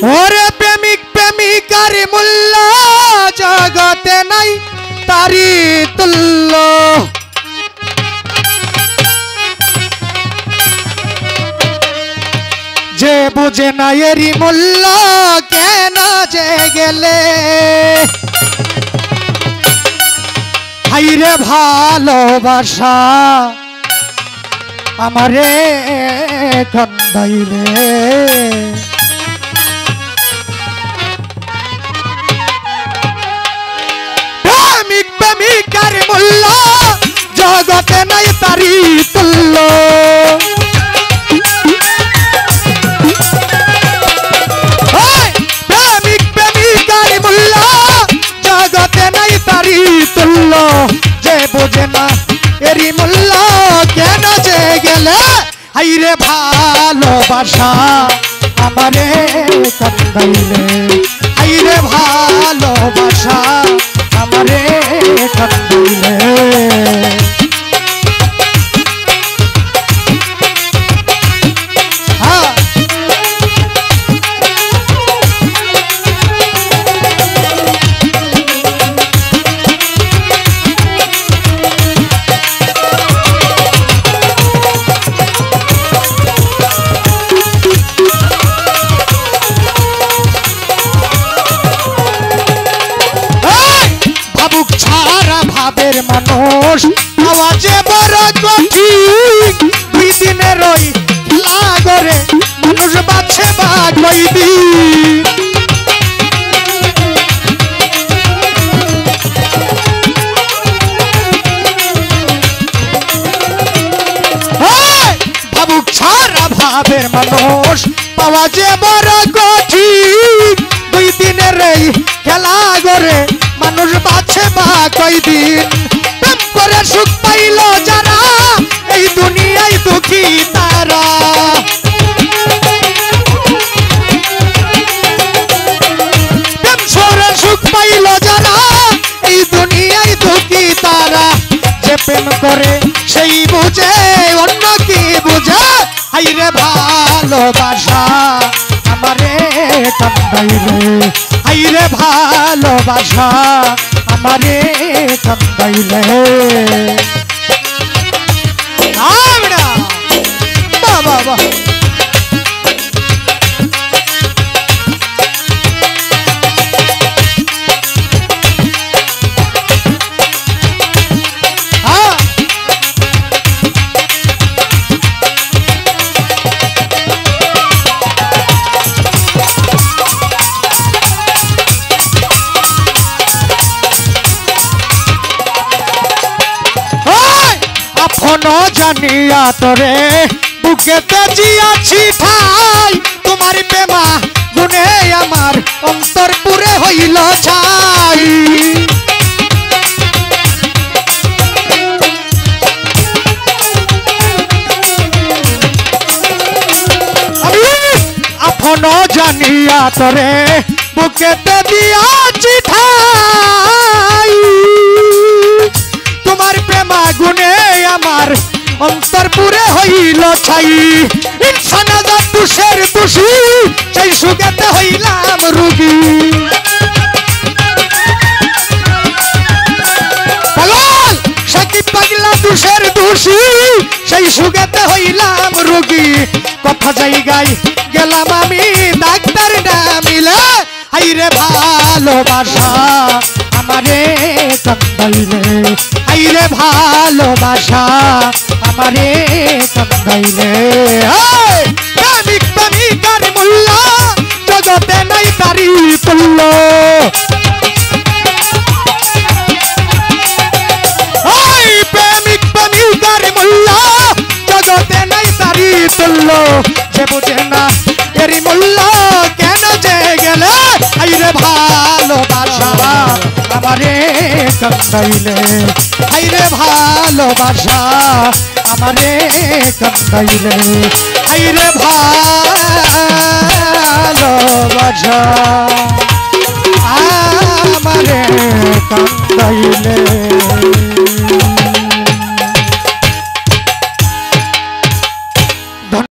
ওরে প্রেমিক প্রেমিকার মূল্য জগতে নাই তারি তুল্য যে বুঝে না এরি মূল্য কেন যে গেলে হাইরে ভালোবাসা আমারে কান্দাইলে প্রেমিক প্রেমিকার মূল্য জগতে নাই তারি তুল্য প্রেমিক প্রেমিকার মূল্য জগতে নাই তারি তুল্য যে বোঝে না এরি মূল্য কেন যে গেলে হাইরে ভালোবাসা আমারে কান্দাইলে হাইরে ভালোবাসা আমারে কান্দাইলে মানুষ আওয়াজে বড় কঠিন দুই দিনের ওই লাগরে মানুষ বাছে বা কয়দিন ভাবুক ছাড়া ভাবের মানুষ পাওয়া যে বড় কঠিন দুই দিনের এই খেলা করে মানুষ বাছে বা কয়দিন প্রেম করে সুখ পাইল যারা এই দুনিয়ায় দুঃখী তারা প্রেম করে সুখ পাইল যারা এই দুনিয়ায় দুঃখী তারা যে প্রেম করে সেই বুঝে অন্য কি বুঝে হাইরে ভালোবাসা আমারে কান্দাইলে হাইরে ভালোবাসা আমারে কান্দাইলে বাবা বাবা জানিয়া তোরে বুকেতে জিয়াছি ঠাই তোমার প্রেমা গুনে আমার অন্তর পুরে হইল ছাই আপন জানিয়া তোরে বুকেতে দিয়াছি ঠাই তোমার প্রেমা গুনে আমার অন্তর পুরে হইল ছাই ইনসান আজাদ তুষের তুষি সেই সুখেতে হইলাম রুগী পাগল সাকিব পাগলা তুষের তুষি সেই সুখেতে হইলাম রুগী কথা জায়গায় গেলাম আমি ডাক্তার না মিলে হাইরে ভালোবাসা আমারে কান্দাইলে হাইরে ভালোবাসা আমারে কান্দাইলে প্রেমিক প্রেমিকার মূল্য জগতে নাই তারি তুল্য প্রেমিক প্রেমিকার মূল্য জগতে নাই তারি তুল্য যে বুঝে না এরি মূল্য কেন যে গেলে হাইরে ভালোবাসা আমারে কান্দাইলে হাইরে ভালোবাসা আমারে কান্দাইলে হাইরে